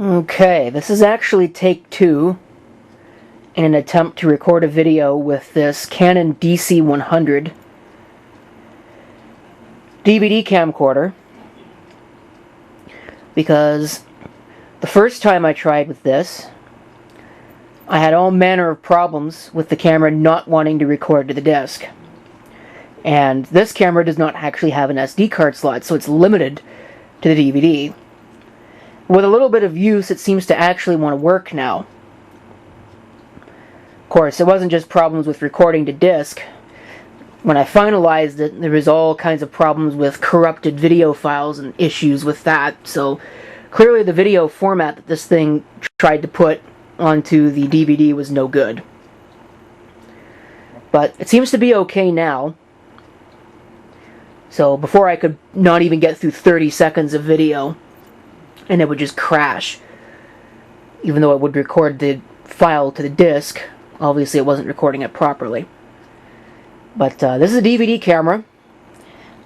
Okay, this is actually take two in an attempt to record a video with this Canon DC100 DVD camcorder, because the first time I tried with this, I had all manner of problems with the camera not wanting to record to the disc. And this camera does not actually have an SD card slot, so it's limited to the DVD. With a little bit of use, it seems to actually want to work now. Of course, it wasn't just problems with recording to disc. When I finalized it, there was all kinds of problems with corrupted video files and issues with that, so clearly the video format that this thing tried to put onto the DVD was no good. But it seems to be okay now. So before I could not even get through 30 seconds of video, and it would just crash. Even though it would record the file to the disc, obviously it wasn't recording it properly. But this is a DVD camera.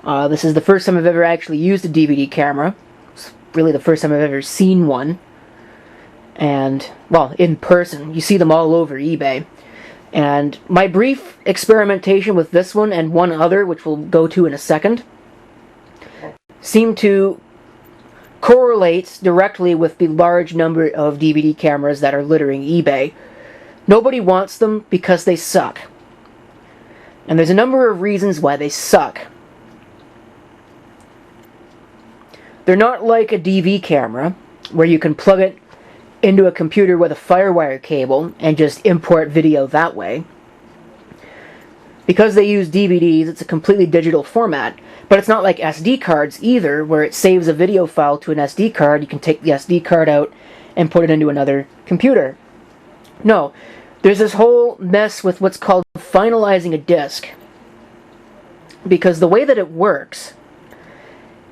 This is the first time I've ever actually used a DVD camera. It's really the first time I've ever seen one. And, well, in person. You see them all over eBay. And my brief experimentation with this one and one other, which we'll go to in a second, seem to correlate directly with the large number of DVD cameras that are littering eBay. Nobody wants them because they suck. And there's a number of reasons why they suck. They're not like a DV camera, where you can plug it into a computer with a FireWire cable and just import video that way. Because they use DVDs, it's a completely digital format, but it's not like SD cards either, where it saves a video file to an SD card. You can take the SD card out and put it into another computer. No, there's this whole mess with what's called finalizing a disc. Because the way that it works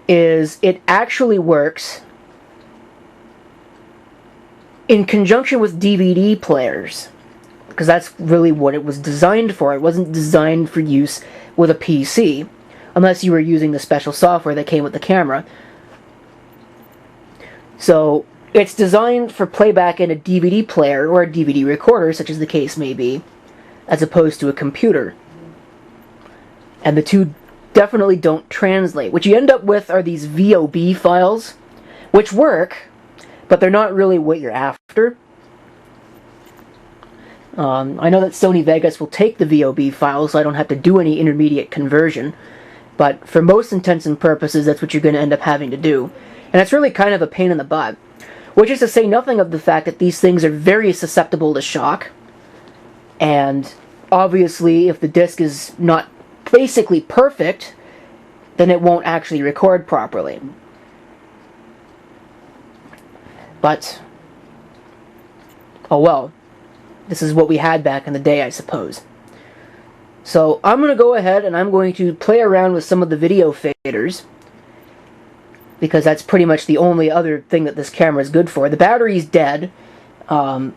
is it actually works in conjunction with DVD players, because that's really what it was designed for. It wasn't designed for use with a PC, unless you were using the special software that came with the camera. So it's designed for playback in a DVD player or a DVD recorder, such as the case may be, as opposed to a computer. And the two definitely don't translate. What you end up with are these VOB files, which work, but they're not really what you're after. I know that Sony Vegas will take the VOB files, so I don't have to do any intermediate conversion, but for most intents and purposes, that's what you're going to end up having to do. And it's really kind of a pain in the butt. Which is to say nothing of the fact that these things are very susceptible to shock, and obviously if the disc is not basically perfect, then it won't actually record properly. But, oh well, this is what we had back in the day, I suppose. So I'm going to go ahead and I'm going to play around with some of the video faders, because that's pretty much the only other thing that this camera is good for. The battery's dead, so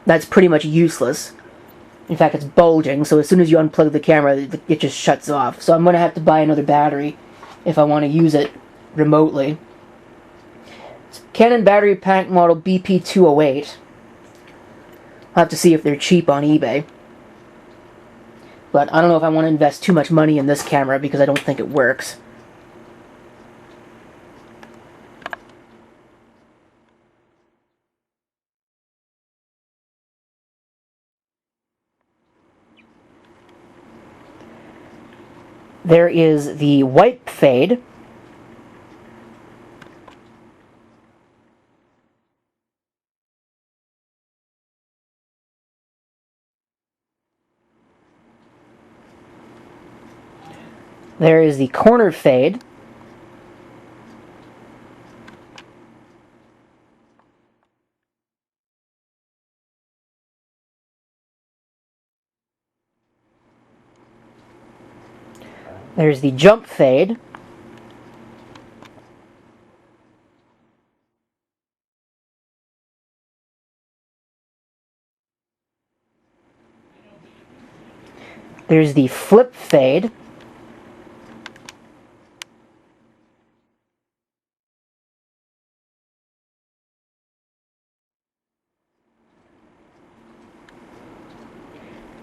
that's pretty much useless. In fact, it's bulging, so as soon as you unplug the camera, it just shuts off. So I'm going to have to buy another battery if I want to use it remotely. It's Canon battery pack model BP208. I'll have to see if they're cheap on eBay. But I don't know if I want to invest too much money in this camera because I don't think it works. There is the wipe fade. There is the corner fade. There's the jump fade. There's the flip fade.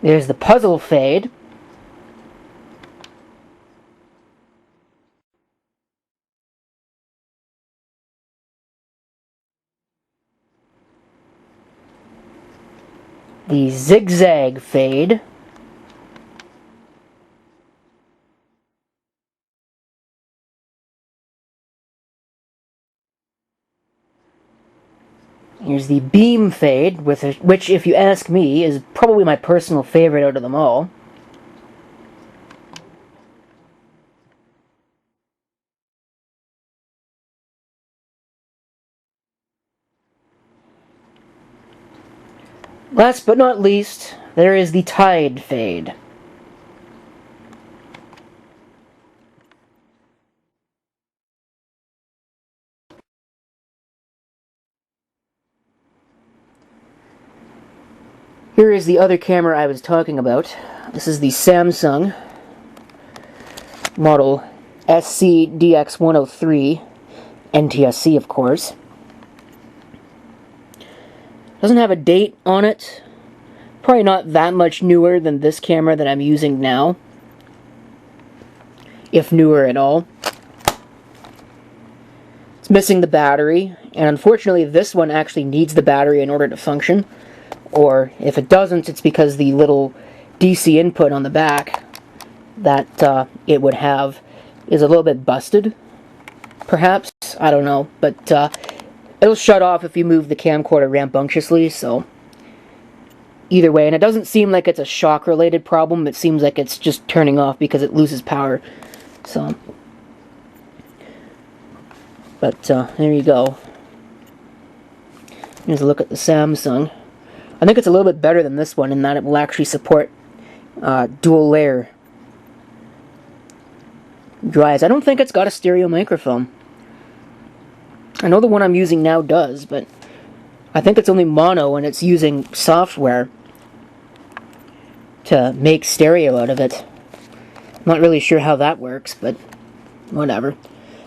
There's the puzzle fade. The zigzag fade. Here's the beam fade, which, if you ask me, is probably my personal favorite out of them all. Last but not least, there is the tide fade. Here is the other camera I was talking about. This is the Samsung model SC DX103, NTSC of course. Doesn't have a date on it. Probably not that much newer than this camera that I'm using now, if newer at all. It's missing the battery, and unfortunately this one actually needs the battery in order to function. Or if it doesn't, it's because the little DC input on the back that it would have is a little bit busted, perhaps. I don't know, but it'll shut off if you move the camcorder rambunctiously, so either way. And it doesn't seem like it's a shock-related problem. It seems like it's just turning off because it loses power. So, but there you go. Here's a look at the Samsung. I think it's a little bit better than this one in that it will actually support dual layer drives. I don't think it's got a stereo microphone. I know the one I'm using now does, but I think it's only mono and it's using software to make stereo out of it. I'm not really sure how that works, but whatever.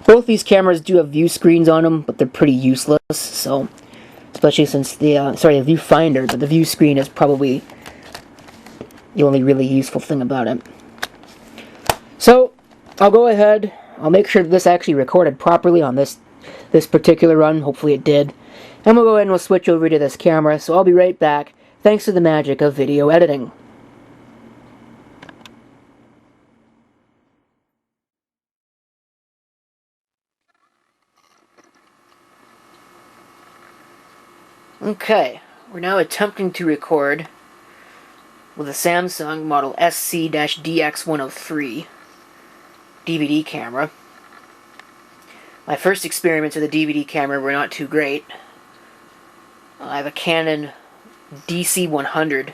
Both these cameras do have view screens on them, but they're pretty useless, so... Especially since the, the viewfinder, but the view screen is probably the only really useful thing about it. So, I'll go ahead, I'll make sure this actually recorded properly on this particular run, hopefully it did. And we'll go ahead and we'll switch over to this camera, so I'll be right back, thanks to the magic of video editing. Okay, we're now attempting to record with a Samsung model SC-DX103 DVD camera. My first experiments with a DVD camera were not too great. I have a Canon DC100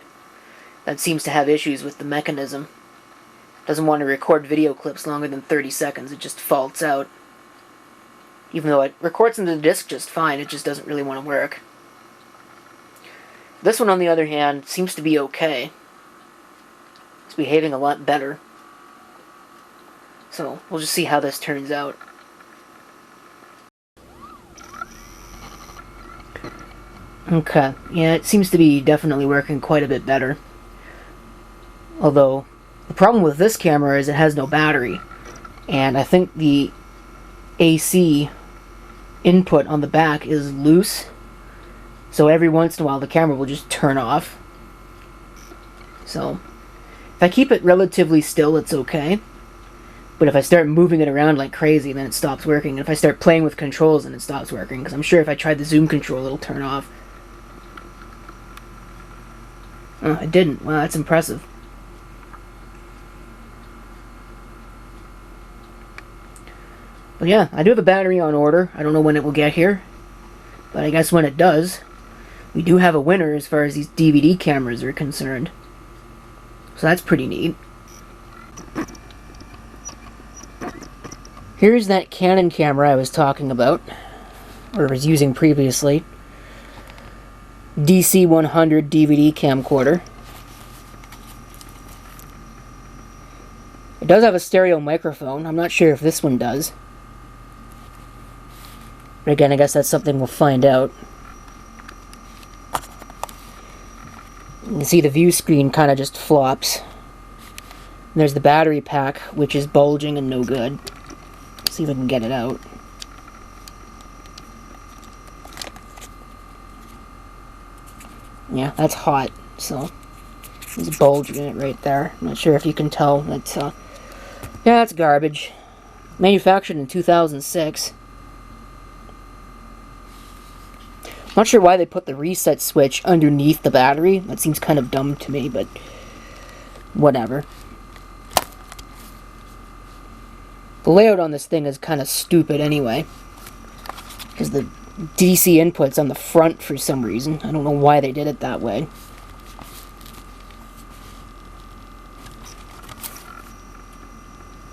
that seems to have issues with the mechanism. Doesn't want to record video clips longer than 30 seconds, it just faults out. Even though it records into the disc just fine, it just doesn't really want to work. This one, on the other hand, seems to be okay. It's behaving a lot better. So, we'll just see how this turns out. Okay, yeah, it seems to be definitely working quite a bit better. Although, the problem with this camera is it has no battery. And I think the AC input on the back is loose. So every once in a while the camera will just turn off. So, if I keep it relatively still, it's okay. But if I start moving it around like crazy, then it stops working. And if I start playing with controls, then it stops working. Because I'm sure if I try the zoom control, it'll turn off. Oh, it didn't. Wow, that's impressive. But yeah, I do have a battery on order. I don't know when it will get here. But I guess when it does, we do have a winner as far as these DVD cameras are concerned. So that's pretty neat. Here's that Canon camera I was talking about, or was using previously. DC100 DVD camcorder. It does have a stereo microphone. I'm not sure if this one does. But again, I guess that's something we'll find out. can see the view screen kind of just flops. And there's the battery pack, which is bulging and no good. Let's see if I can get it out. Yeah, that's hot, so there's a bulge in it right there. I'm not sure if you can tell. That's, yeah, that's garbage. Manufactured in 2006. Not sure why they put the reset switch underneath the battery. That seems kind of dumb to me, but whatever. The layout on this thing is kind of stupid anyway, because the DC input's on the front for some reason. I don't know why they did it that way.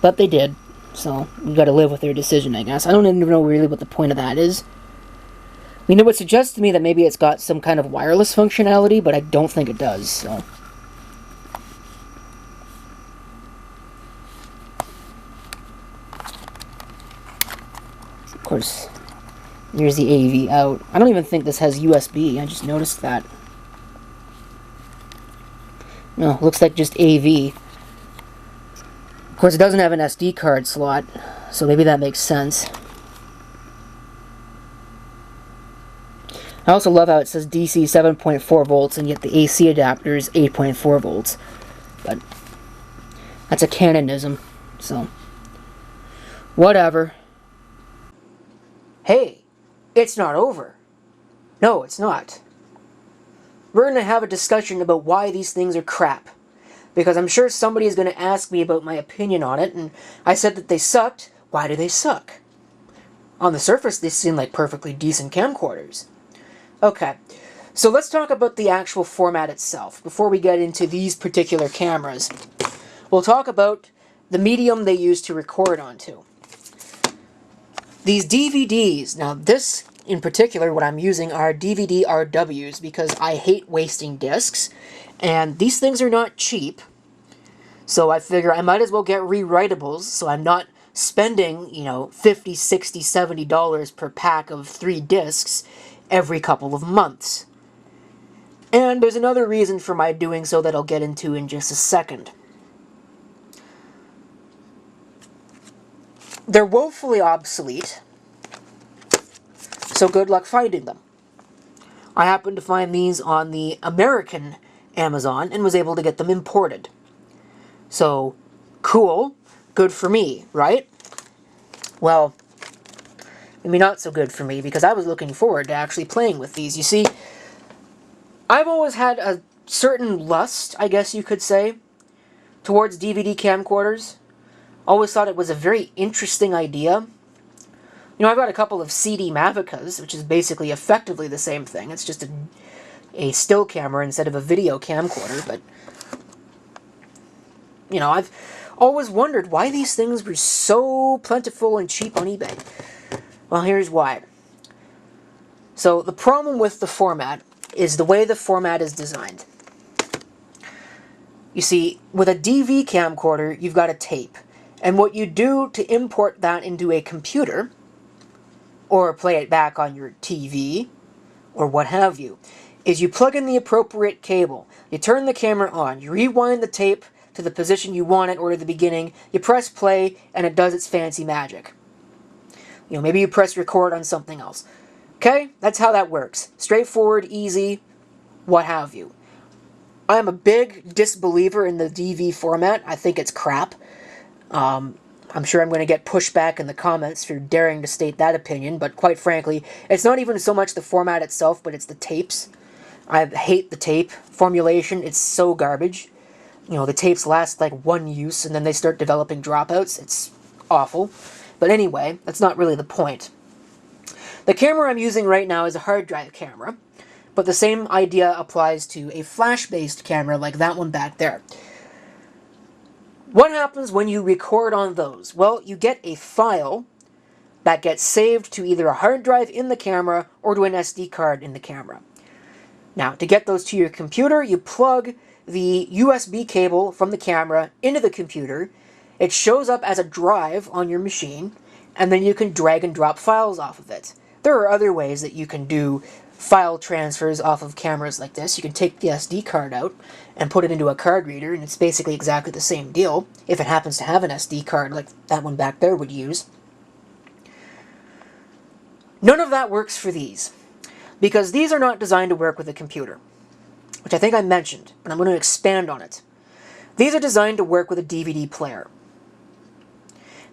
But they did, so you gotta live with their decision, I guess. I don't even know really what the point of that is. I mean, it would suggest to me that maybe it's got some kind of wireless functionality, but I don't think it does, so. Of course, here's the AV out. I don't even think this has USB, I just noticed that. No, looks like just AV. Of course, it doesn't have an SD card slot, so maybe that makes sense. I also love how it says DC 7.4 volts, and yet the AC adapter is 8.4 volts. But that's a Canonism, so whatever. Hey, it's not over. No, it's not. We're going to have a discussion about why these things are crap. Because I'm sure somebody is going to ask me about my opinion on it, and I said that they sucked. Why do they suck? On the surface, they seem like perfectly decent camcorders. Okay, so let's talk about the actual format itself before we get into these particular cameras. We'll talk about the medium they use to record onto. These DVDs, now this in particular, what I'm using are DVD-RWs because I hate wasting discs, and these things are not cheap, so I figure I might as well get rewritables so I'm not spending, you know, $50, $60, $70 per pack of 3 discs every couple of months. And there's another reason for my doing so that I'll get into in just a second. They're woefully obsolete, so good luck finding them. I happened to find these on the American Amazon and was able to get them imported. So, cool, good for me, right? Well, maybe not so good for me, because I was looking forward to actually playing with these. You see, I've always had a certain lust, I guess you could say, towards DVD camcorders. Always thought it was a very interesting idea. You know, I've got a couple of CD Mavicas, which is basically effectively the same thing. It's just a still camera instead of a video camcorder, but you know, I've always wondered why these things were so plentiful and cheap on eBay. Well, here's why. So, the problem with the format is the way the format is designed. You see, with a DV camcorder, you've got a tape. And what you do to import that into a computer, or play it back on your TV, or what have you, is you plug in the appropriate cable. You turn the camera on, you rewind the tape to the position you want it or to the beginning, you press play, and it does its fancy magic. You know, maybe you press record on something else. Okay? That's how that works. Straightforward, easy, what have you. I am a big disbeliever in the DV format. I think it's crap. I'm sure I'm going to get pushback in the comments for daring to state that opinion, but quite frankly, it's not even so much the format itself, but it's the tapes. I hate the tape formulation. It's so garbage. You know, the tapes last like one use, and then they start developing dropouts. It's awful. But anyway, that's not really the point. The camera I'm using right now is a hard drive camera, but the same idea applies to a flash-based camera like that one back there. What happens when you record on those? Well, you get a file that gets saved to either a hard drive in the camera or to an SD card in the camera. Now, to get those to your computer, you plug the USB cable from the camera into the computer. It shows up as a drive on your machine, and then you can drag and drop files off of it. There are other ways that you can do file transfers off of cameras like this. You can take the SD card out and put it into a card reader, and it's basically exactly the same deal, if it happens to have an SD card like that one back there would use. None of that works for these, because these are not designed to work with a computer, which I think I mentioned, but I'm going to expand on it. These are designed to work with a DVD player.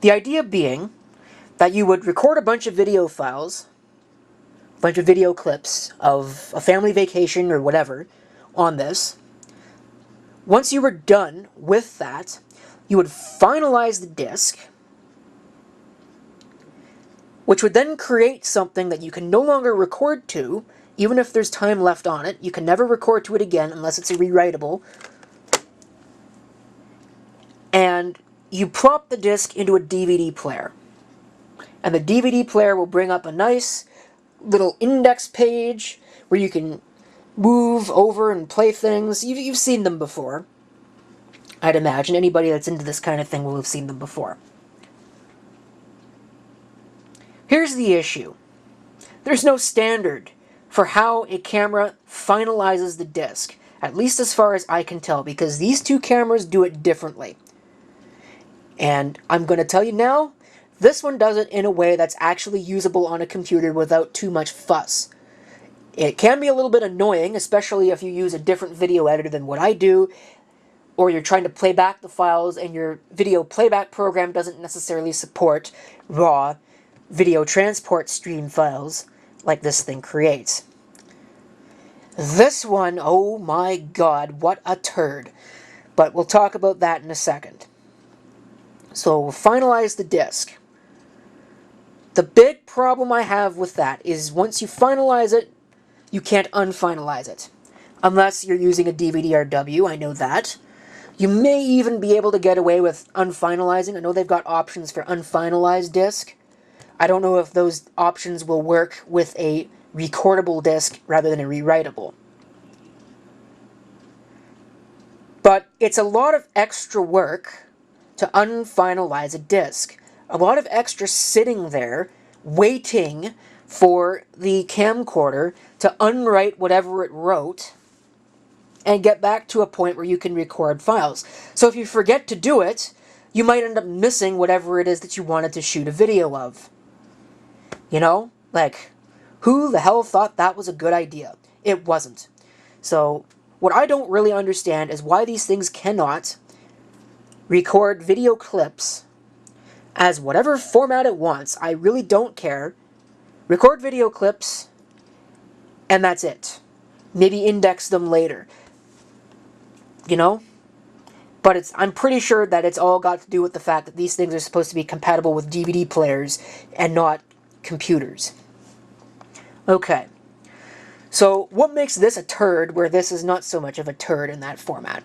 The idea being that you would record a bunch of video files, a bunch of video clips of a family vacation or whatever on this. Once you were done with that, you would finalize the disc, which would then create something that you can no longer record to, even if there's time left on it. You can never record to it again unless it's a rewritable. And you plop the disc into a DVD player. And the DVD player will bring up a nice little index page where you can move over and play things. You've seen them before. I'd imagine anybody that's into this kind of thing will have seen them before. Here's the issue. There's no standard for how a camera finalizes the disc, at least as far as I can tell, because these two cameras do it differently. And I'm going to tell you now, this one does it in a way that's actually usable on a computer without too much fuss. It can be a little bit annoying, especially if you use a different video editor than what I do, or you're trying to play back the files and your video playback program doesn't necessarily support raw video transport stream files like this thing creates. This one, oh my god, what a turd. But we'll talk about that in a second. So we'll finalize the disc. The big problem I have with that is once you finalize it, you can't unfinalize it. Unless you're using a DVD-RW, I know that. You may even be able to get away with unfinalizing. I know they've got options for unfinalized disc. I don't know if those options will work with a recordable disc rather than a rewritable. But it's a lot of extra work to unfinalize a disc. A lot of extra sitting there waiting for the camcorder to unwrite whatever it wrote and get back to a point where you can record files. So if you forget to do it, you might end up missing whatever it is that you wanted to shoot a video of. You know? Like, who the hell thought that was a good idea? It wasn't. So, what I don't really understand is why these things cannot record video clips as whatever format it wants. I really don't care. Record video clips, and that's it. Maybe index them later. You know? But I'm pretty sure that it's all got to do with the fact that these things are supposed to be compatible with DVD players and not computers. Okay. So, what makes this a turd where this is not so much of a turd in that format?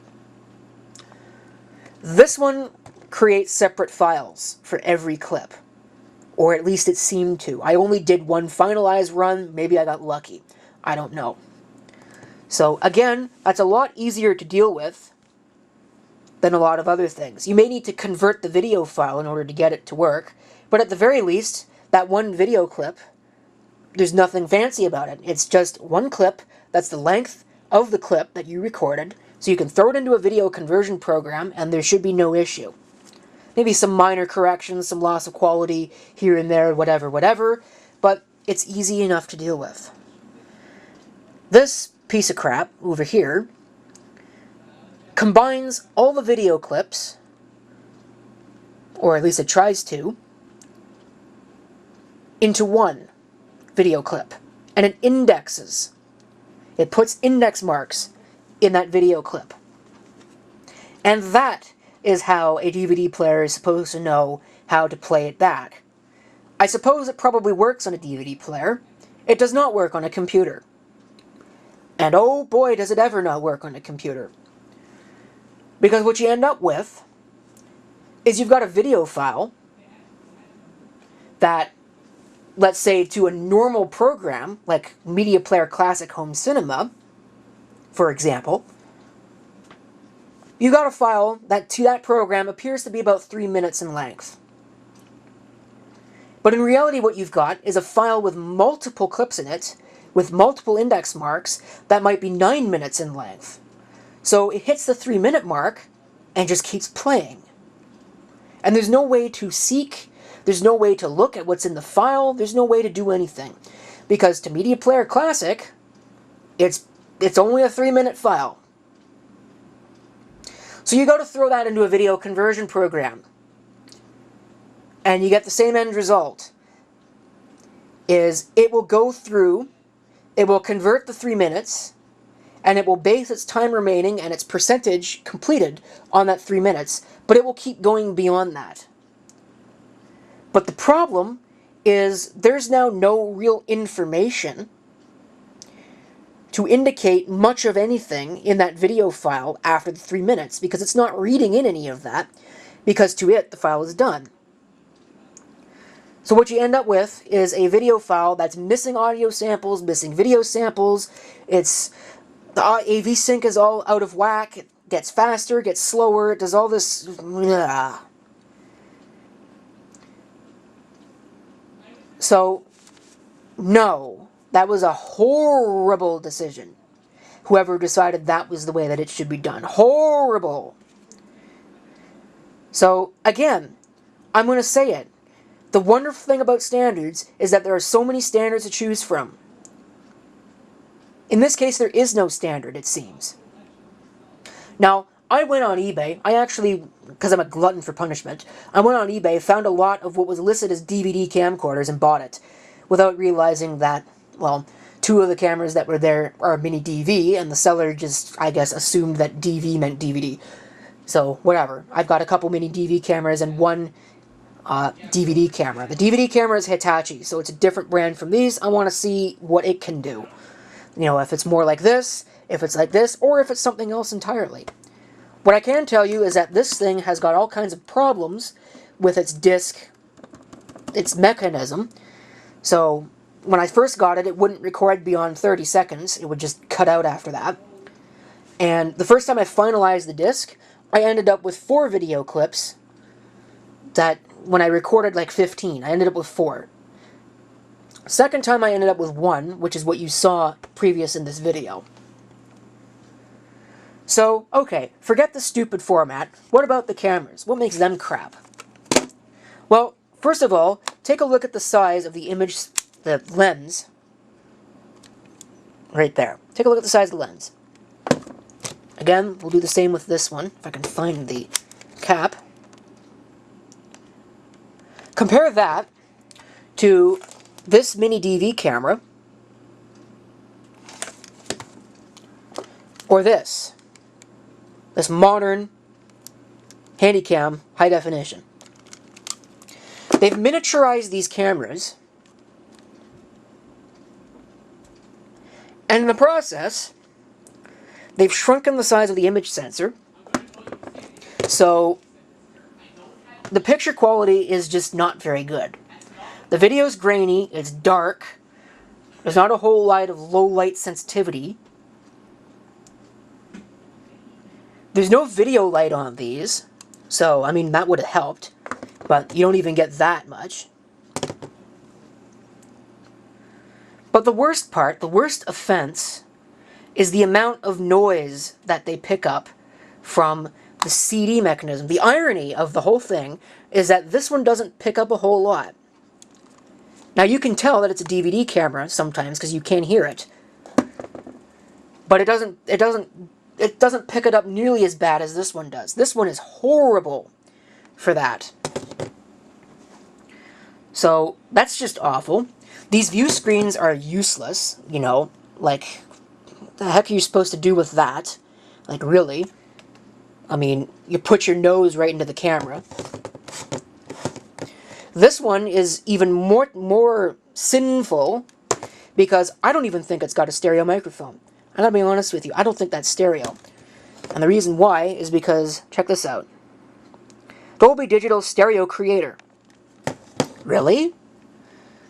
This one creates separate files for every clip. Or at least it seemed to. I only did one finalized run. Maybe I got lucky. I don't know. So, again, that's a lot easier to deal with than a lot of other things. You may need to convert the video file in order to get it to work, but at the very least, that one video clip, there's nothing fancy about it. It's just one clip that's the length of the clip that you recorded, so you can throw it into a video conversion program and there should be no issue. Maybe some minor corrections, some loss of quality here and there, whatever, but it's easy enough to deal with. This piece of crap over here combines all the video clips, or at least it tries to, into one video clip. And it indexes. It puts index marks in that video clip. And that is how a DVD player is supposed to know how to play it back. I suppose it probably works on a DVD player. It does not work on a computer. And oh boy, does it ever not work on a computer. Because what you end up with is you've got a video file that, let's say, to a normal program, like Media Player Classic Home Cinema, for example, you got a file that to that program appears to be about 3 minutes in length. But in reality what you've got is a file with multiple clips in it, with multiple index marks that might be 9 minutes in length. So it hits the 3-minute mark and just keeps playing. And there's no way to seek, there's no way to look at what's in the file, there's no way to do anything. Because to Media Player Classic, it's only a 3-minute file. So you go to throw that into a video conversion program, and you get the same end result. Is it will go through, it will convert the 3 minutes, and it will base its time remaining and its percentage completed on that 3 minutes, but it will keep going beyond that. But the problem is there's now no real information to indicate much of anything in that video file after the 3 minutes, because it's not reading in any of that, because to it, the file is done. So what you end up with is a video file that's missing audio samples, missing video samples, the AV sync is all out of whack, it gets faster, gets slower, it does all this... So, no. That was a horrible decision. Whoever decided that was the way that it should be done. Horrible! So, again, I'm going to say it. The wonderful thing about standards is that there are so many standards to choose from. In this case, there is no standard, it seems. Now, I went on eBay. I actually, because I'm a glutton for punishment, I went on eBay, found a lot of what was listed as DVD camcorders and bought it, without realizing that, well, 2 of the cameras that were there are mini DV, and the seller just, I guess, assumed that DV meant DVD. So, whatever. I've got a couple mini DV cameras and one DVD camera. The DVD camera is Hitachi, so it's a different brand from these. I want to see what it can do. You know, if it's more like this, if it's like this, or if it's something else entirely. What I can tell you is that this thing has got all kinds of problems with its disc, its mechanism. So, when I first got it, it wouldn't record beyond 30 seconds. It would just cut out after that. And the first time I finalized the disc, I ended up with 4 video clips that, when I recorded like 15, I ended up with 4. Second time I ended up with 1, which is what you saw previous in this video. So, okay, forget the stupid format. What about the cameras? What makes them crap? Well, first of all, take a look at the size of the image, the lens. Right there. Take a look at the size of the lens. Again, we'll do the same with this one, if I can find the cap. Compare that to this mini DV camera, or this modern Handycam high definition. They've miniaturized these cameras, and in the process, they've shrunken the size of the image sensor, so the picture quality is just not very good. The video's grainy, it's dark, there's not a whole lot of low light sensitivity. There's no video light on these, so, I mean, that would have helped, but you don't even get that much. But the worst part, the worst offense, is the amount of noise that they pick up from the CD mechanism. The irony of the whole thing is that this one doesn't pick up a whole lot. Now you can tell that it's a DVD camera sometimes because you can't hear it. But it doesn't pick it up nearly as bad as this one does. This one is horrible for that. So that's just awful. These view screens are useless, you know, like, what the heck are you supposed to do with that? Like, really? I mean, you put your nose right into the camera. This one is even more sinful because I don't even think it's got a stereo microphone. I gotta be honest with you, I don't think that's stereo. And the reason why is because, check this out. Dolby Digital Stereo Creator. Really?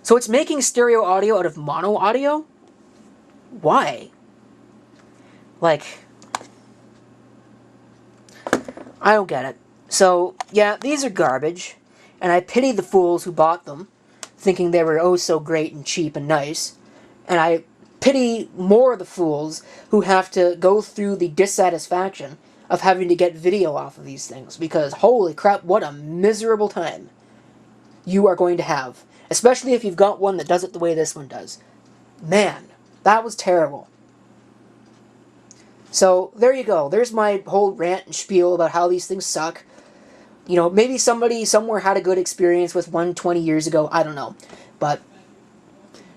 So it's making stereo audio out of mono audio? Why? Like, I don't get it. So, yeah, these are garbage, and I pity the fools who bought them, thinking they were oh so great and cheap and nice, and I pity more the fools who have to go through the dissatisfaction of having to get video off of these things, because holy crap, what a miserable time you are going to have, especially if you've got one that does it the way this one does. Man, that was terrible. So there you go. There's my whole rant and spiel about how these things suck. You know, maybe somebody somewhere had a good experience with one 20 years ago. I don't know. But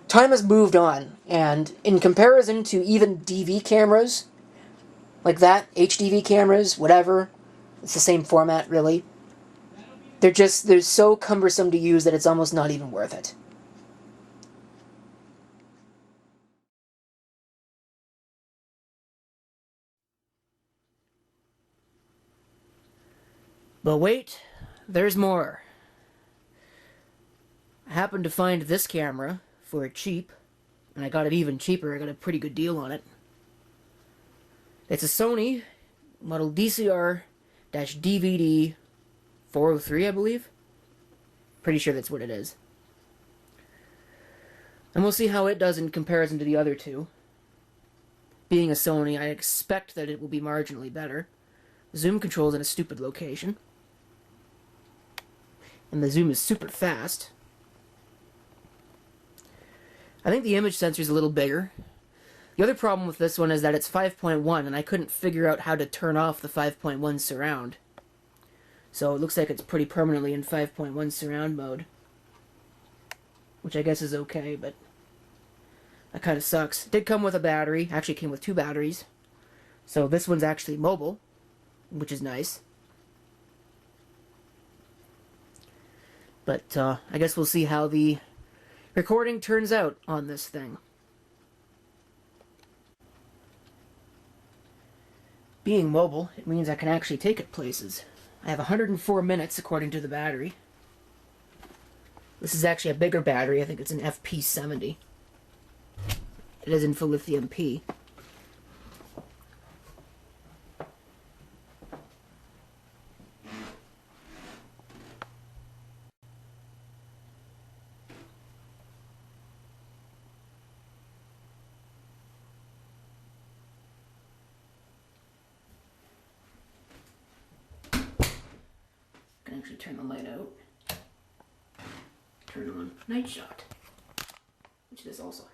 time has moved on. And in comparison to even DV cameras, like that, HDV cameras, whatever, it's the same format, really. They're so cumbersome to use that it's almost not even worth it. But wait, there's more. I happened to find this camera for cheap, and I got it even cheaper. I got a pretty good deal on it. It's a Sony model DCR-DVD403, I believe. Pretty sure that's what it is. And we'll see how it does in comparison to the other two. Being a Sony, I expect that it will be marginally better. Zoom control's in a stupid location. And the zoom is super fast. I think the image sensor is a little bigger. The other problem with this one is that it's 5.1, and I couldn't figure out how to turn off the 5.1 surround. So it looks like it's pretty permanently in 5.1 surround mode. Which I guess is okay, but that kind of sucks. It did come with a battery. Actually, it came with 2 batteries. So this one's actually mobile, which is nice. But I guess we'll see how the recording turns out on this thing. Being mobile, it means I can actually take it places. I have 104 minutes according to the battery. This is actually a bigger battery. I think it's an FP70. It is in full lithium P. I can actually turn the light out. Turn on night shot, which this also has.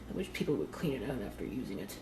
I wish people would clean it out after using it.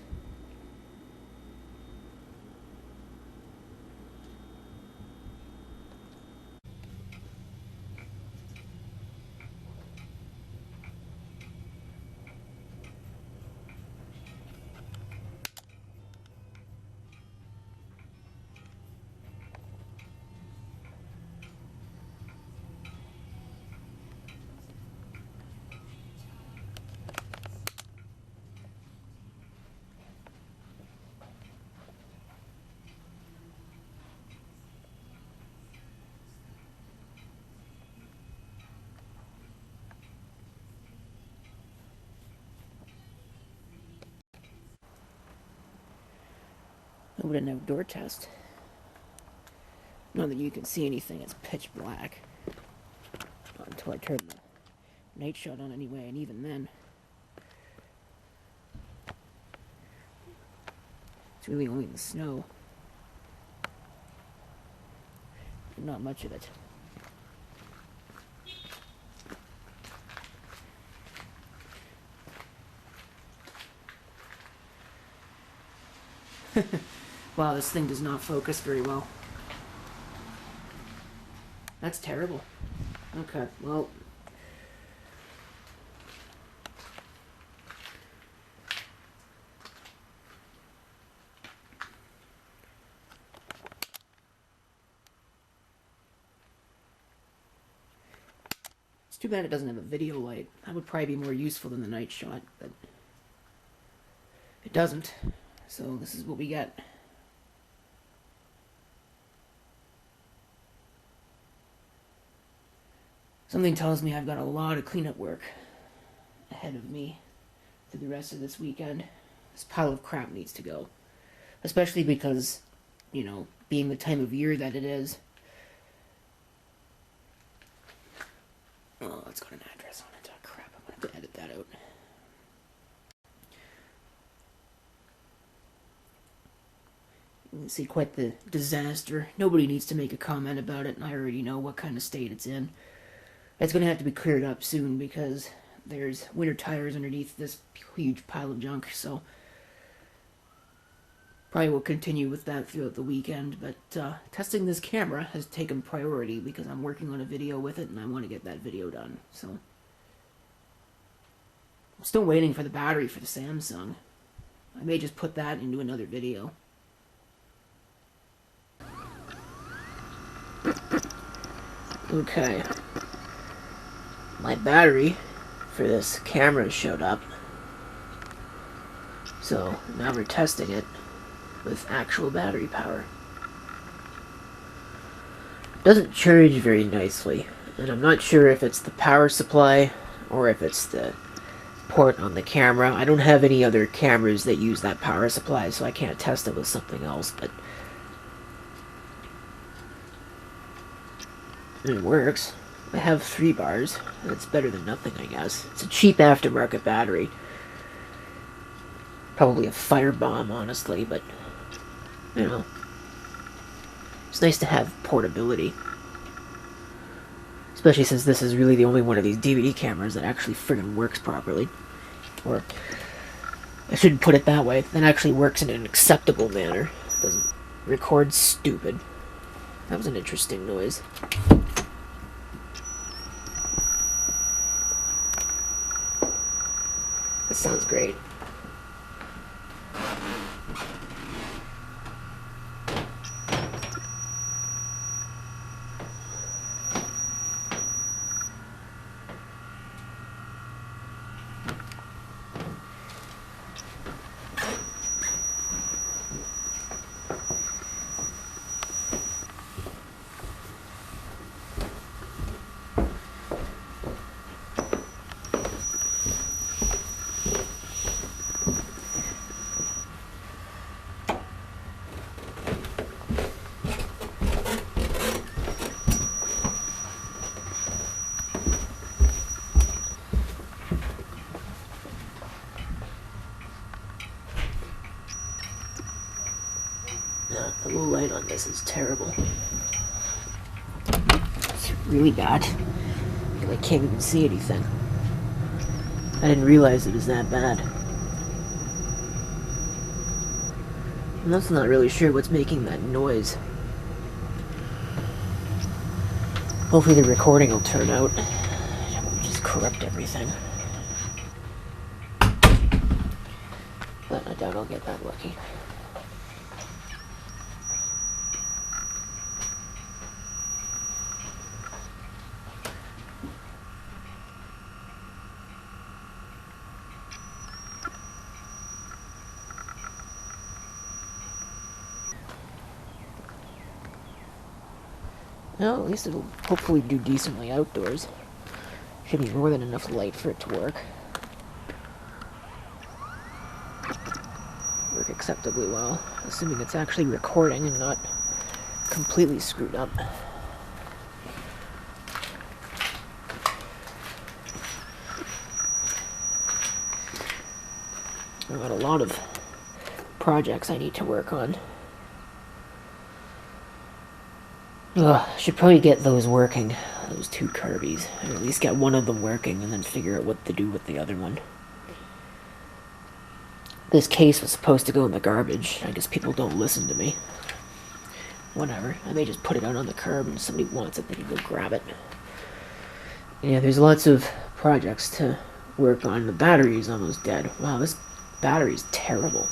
Over an outdoor test. Not that you can see anything, it's pitch black. Not until I turn the night shot on anyway, and even then. It's really only the snow. Not much of it. Wow, this thing does not focus very well. That's terrible. Okay, well. It's too bad it doesn't have a video light. That would probably be more useful than the night shot, but it doesn't. So this is what we get. Something tells me I've got a lot of cleanup work ahead of me through the rest of this weekend. This pile of crap needs to go. Especially because, you know, being the time of year that it is. Oh, it's got an address on it. Oh, crap, I'm going to have to edit that out. You can see quite the disaster. Nobody needs to make a comment about it, and I already know what kind of state it's in. It's going to have to be cleared up soon because there's winter tires underneath this huge pile of junk, so probably will continue with that throughout the weekend, but testing this camera has taken priority because I'm working on a video with it and I want to get that video done, so I'm still waiting for the battery for the Samsung. I may just put that into another video. Okay. My battery for this camera showed up. So now we're testing it with actual battery power. It doesn't charge very nicely, and I'm not sure if it's the power supply or if it's the port on the camera. I don't have any other cameras that use that power supply, so I can't test it with something else, but it works. I have 3 bars. It's better than nothing, I guess. It's a cheap aftermarket battery. Probably a firebomb, honestly, but, you know, it's nice to have portability. Especially since this is really the only one of these DVD cameras that actually friggin' works properly. Or, I shouldn't put it that way, that actually works in an acceptable manner. It doesn't record stupid. That was an interesting noise. That sounds great. The low light on this is terrible. It's really bad. I can't even see anything. I didn't realize it was that bad. I'm also not really sure what's making that noise. Hopefully the recording will turn out. It won't just corrupt everything. But I doubt I'll get that lucky. Well, at least it'll hopefully do decently outdoors. Should be more than enough light for it to work. Work acceptably well, assuming it's actually recording and not completely screwed up. I've got a lot of projects I need to work on. Ugh, should probably get those working, those two Kirby's. Or at least get one of them working and then figure out what to do with the other one. This case was supposed to go in the garbage. I guess people don't listen to me. Whatever. I may just put it out on the curb and if somebody wants it, they can go grab it. Yeah, there's lots of projects to work on. The battery is almost dead. Wow, this battery is terrible.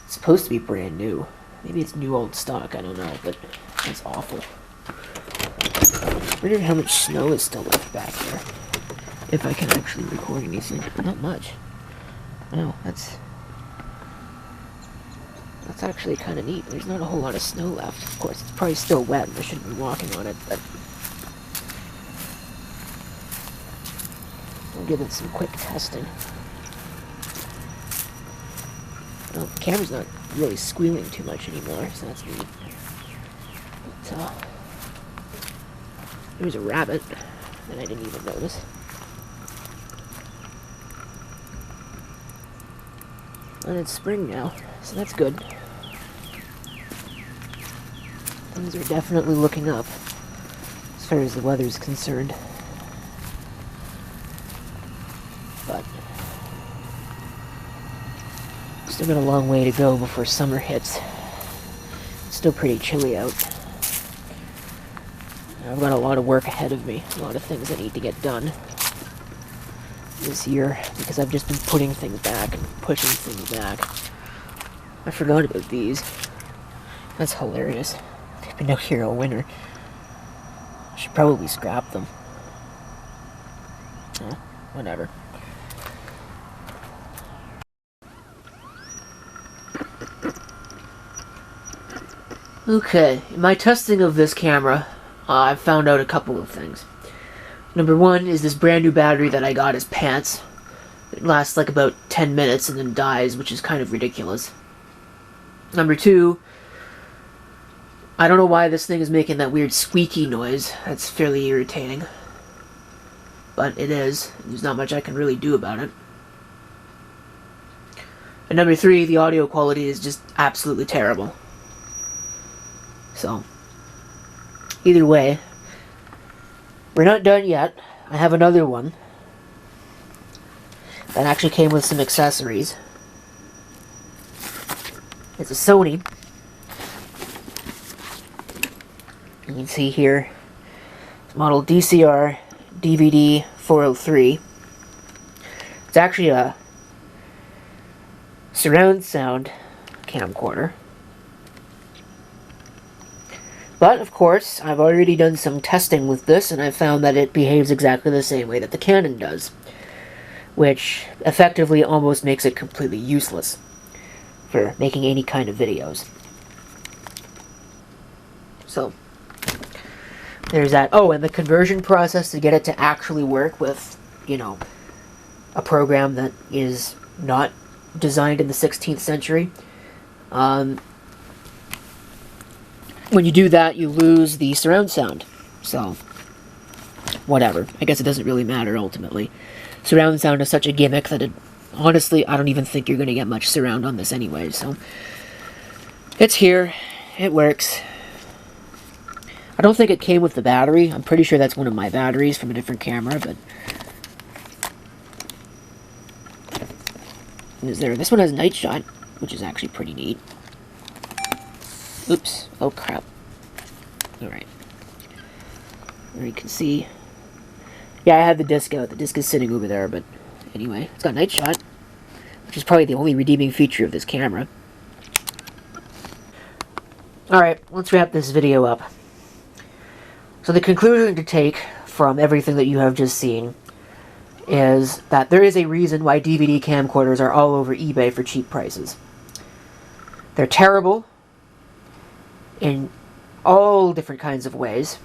It's supposed to be brand new. Maybe it's new old stock, I don't know, but it's awful. I wonder how much snow is still left back there. If I can actually record anything. Not much. No, that's actually kind of neat. There's not a whole lot of snow left. Of course, it's probably still wet and I shouldn't be walking on it, but I'll give it some quick testing. Well, the camera's not really squealing too much anymore, so that's neat. So, there's a rabbit that I didn't even notice. And it's spring now, so that's good. Things are definitely looking up, as far as the weather's concerned. But still got a long way to go before summer hits. It's still pretty chilly out. I've got a lot of work ahead of me, a lot of things I need to get done this year, because I've just been putting things back and pushing things back. I forgot about these. That's hilarious. They've been no hero winner. I should probably scrap them. Whatever. Okay, in my testing of this camera, I've found out a couple of things. Number one is this brand new battery that I got as pants. It lasts like about 10 minutes and then dies, which is kind of ridiculous. Number two, I don't know why this thing is making that weird squeaky noise. That's fairly irritating. But it is. There's not much I can really do about it. And number three, the audio quality is just absolutely terrible. So, either way, we're not done yet. I have another one that actually came with some accessories. It's a Sony. You can see here, it's model DCR-DVD403. It's actually a surround sound camcorder. But, of course, I've already done some testing with this, and I've found that it behaves exactly the same way that the Canon does, which effectively almost makes it completely useless for making any kind of videos. So, there's that. Oh, and the conversion process to get it to actually work with, you know, a program that is not designed in the 16th century. When you do that, you lose the surround sound. So, whatever. I guess it doesn't really matter, ultimately. Surround sound is such a gimmick that honestly, I don't even think you're going to get much surround on this anyway. So, it's here. It works. I don't think it came with the battery. I'm pretty sure that's one of my batteries from a different camera, but this one has night shot, which is actually pretty neat. Oops. Oh, crap. Alright. There you can see. Yeah, I have the disc out. The disc is sitting over there, but anyway. It's got night shot, which is probably the only redeeming feature of this camera. Alright, let's wrap this video up. So the conclusion to take from everything that you have just seen is that there is a reason why DVD camcorders are all over eBay for cheap prices. They're terrible in all different kinds of ways,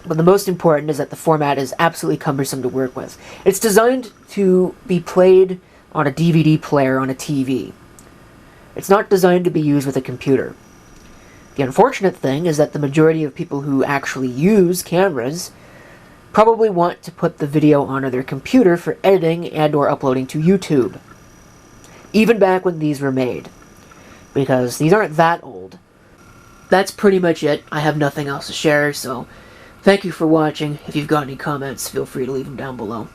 but the most important is that the format is absolutely cumbersome to work with. It's designed to be played on a DVD player on a TV. It's not designed to be used with a computer. The unfortunate thing is that the majority of people who actually use cameras probably want to put the video onto their computer for editing and or uploading to YouTube. even back when these were made, because these aren't that old. That's pretty much it. I have nothing else to share, so thank you for watching. If you've got any comments, feel free to leave them down below.